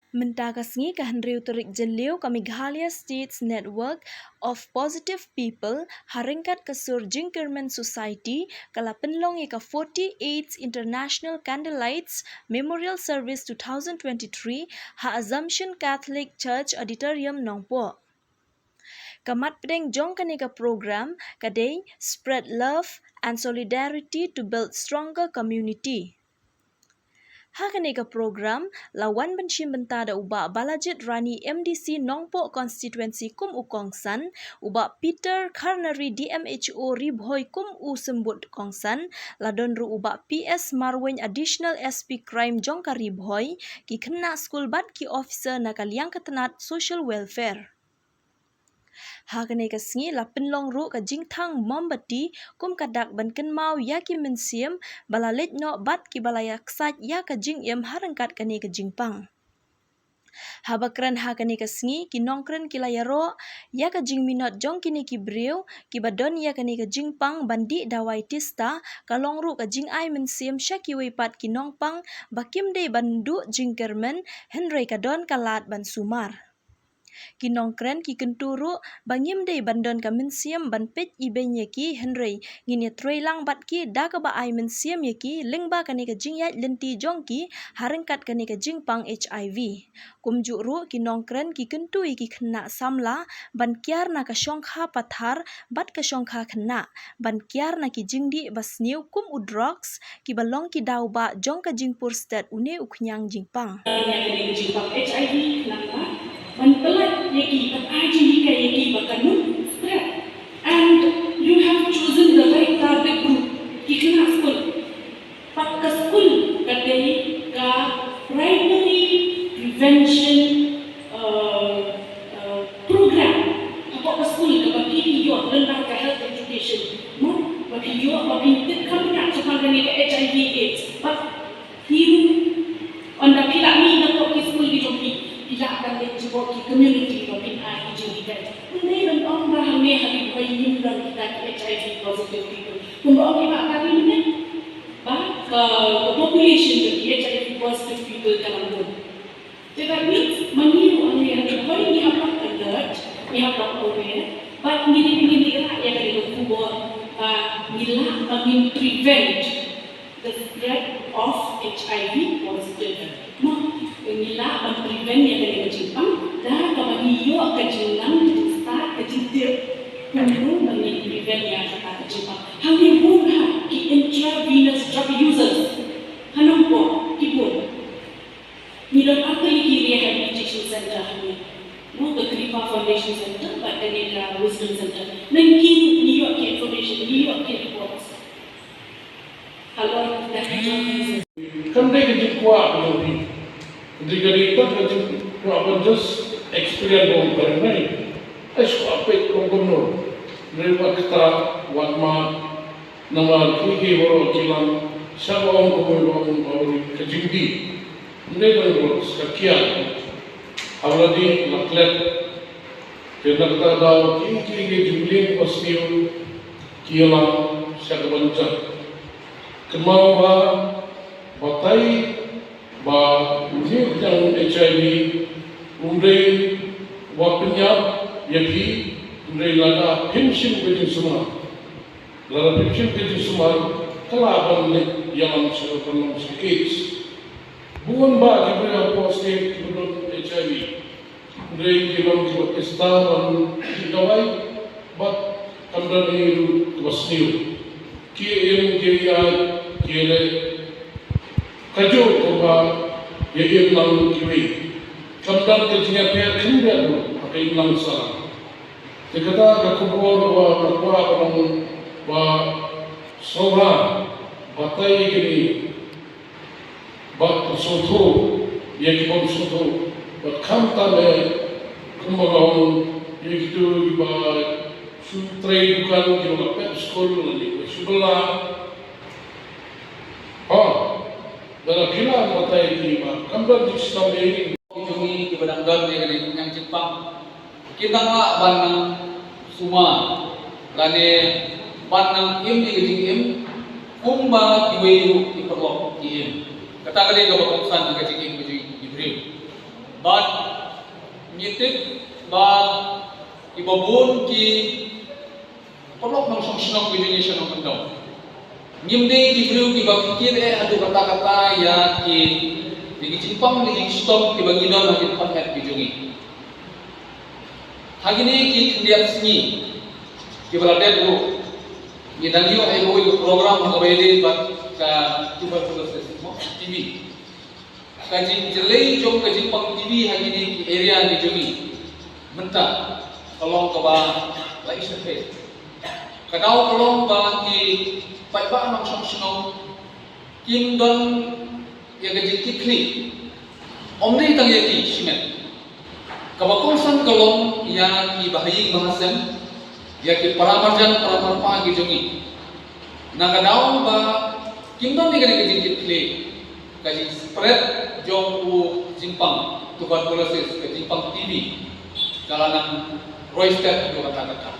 Mentagasngi kahenriu terik jeliu ka Meghalaya States Network of Positive People haringkat kesur Jingkerman Society kala penlong ika 48th International Candlelights Memorial Service 2023 ha Assumption Catholic Church Auditorium Nongpo. Kamat pedeng jong kanika program kadai spread love and solidarity to build stronger community. Hakaneka program lawan benshim bentada ubak balajit rani MDC Nongpo Constituency kum ukongsan ubak Peter Carnary DMHO Ribhoi kum u sembut kongsan ladon ru ubak PS Marweng Additional SP Crime Jongka Ribhoi ki kena school bat ki officer nakaliang ketenat social welfare. Hakaneka sngi la penlong ru ka jingthang mombati kum kadak ban kenmau ya ki mensiam balalet no bat ki balayak sat ya ka jing yam harangkat kane ka jingpang. Habakran hakaneka sngi ki nongkren ki layaro ya ka jing minot jong kini ki breu ki badon ya kane ka jingpang bandi dawai tista kalong ru ka jing ai mensiam syaki weipat ki nongpang bakim de bandu jingkermen henry kadon kalat ban sumar. Kinongkren ki kenturu bangim dei bandon ka mensiam ban pet iben yeki Henry ngini trailang bat ki da ka ba ai mensiam yeki lengba kane ka jingyat lenti jongki harengkat kane ka jingpang HIV kumju ru kinongkren ki kentu ki kena samla ban kiar na ka shongkha pathar bat ka shongkha kena ban kiar na ki jingdi basniu kum u drugs ki balong ki dau ba jong ka jingpur stat une uknyang jingpang HIV kenapa Mantelat yaki aji hika yaki bakanu spread and you have chosen the right target group kikna school pakka school kadai ka primary prevention program apa school ka bagi yo lembang ka health education mo bagi yo bagi tekam cepat dengan HIV AIDS but hiru anda pilih ni nak ke school di Jombang tidak akan dijebak di community maupun hijau kita. Ini dan orang ramai hari ini dan kita HIV positive people. Kumpulan kita kali ini, bah population dari HIV positive people dalam dunia. Jadi meniru orang yang hari ini apa alert, ni apa aware, but ni lah yang dari kubur, milah kami prevent the spread of HIV positive. Inilah prevent yang dari Jepang dan kami yo kajian start kecil perlu bagi prevent yang kata Jepang. Kami buka ki intravenous drug users. Hanampo kipun. Milon akali ki rehabilitation center kami. No the Kripa Foundation Center, but then in Wisdom Center. Nanti New York information, New York reports. Kalau dah jom. Kami kerja kuat betul. Jika kita kerja just experience orang berenai, esok apa yang kono, lewat kita wakmat nama kiki baru kilang, siapa orang kono baru kejingdi, mereka baru sekian, awalnya laklet, kita tahu kiki jumlah pasniu kilang siapa banyak, kemauan batai ba ni yang HIV umrei wapnya yaki umrei lada pension bejin semua lada pension bejin semua kelaban ni yang sepenuh AIDS bukan ba diberi poste menurut HIV umrei yang kita kestaan dikawai bat kamdan ini wasniu kian kian kaju koba ye lang kiwi kamdan kejinya pe kinda do akai lang sa tekata ka kubor wa kwa wa soba batai gini bat sotho ye ki bom sotho bat kamta le kumbalong ye kitu ba sutre bukan ki ba pep school ni subala dalam kila mata ini, kamera di sistem ini. Ini kebetulan dari yang Jepang. Kita nggak banang semua, lani banang im, kumba diweyu diperlok im. Kata kali kalau kongsan dengan jengim beri. But ngitik ba ibabun ki kolok nang song Indonesia nang pendong. Ngimde ki bru ki bakikir adu kata-kata ya ki di Jepang di stop ki bangidon lagi paket bijungi. Hagini ki kendiat sini ki balade bro. Ni dangio ai program ngabede bat ka tuberculosis TV. Kaji jelai jom ke Jepang TV hagini ki area di jungi. Mentah tolong ke ba lai sepe. Kadau tolong ba ki pai ba nang song kim don ya gaji kikli. Omni tang ya ki simen. Kabakosan kolong ya ki bahaying bahasem ya ki paramarjan paramarpa ki jungi. Na kadau ba kim don ni gaji kikli. Kaji spread jom u Jepang tuberculosis ke Jepang TV. Kalangan Roy Step itu kata-kata.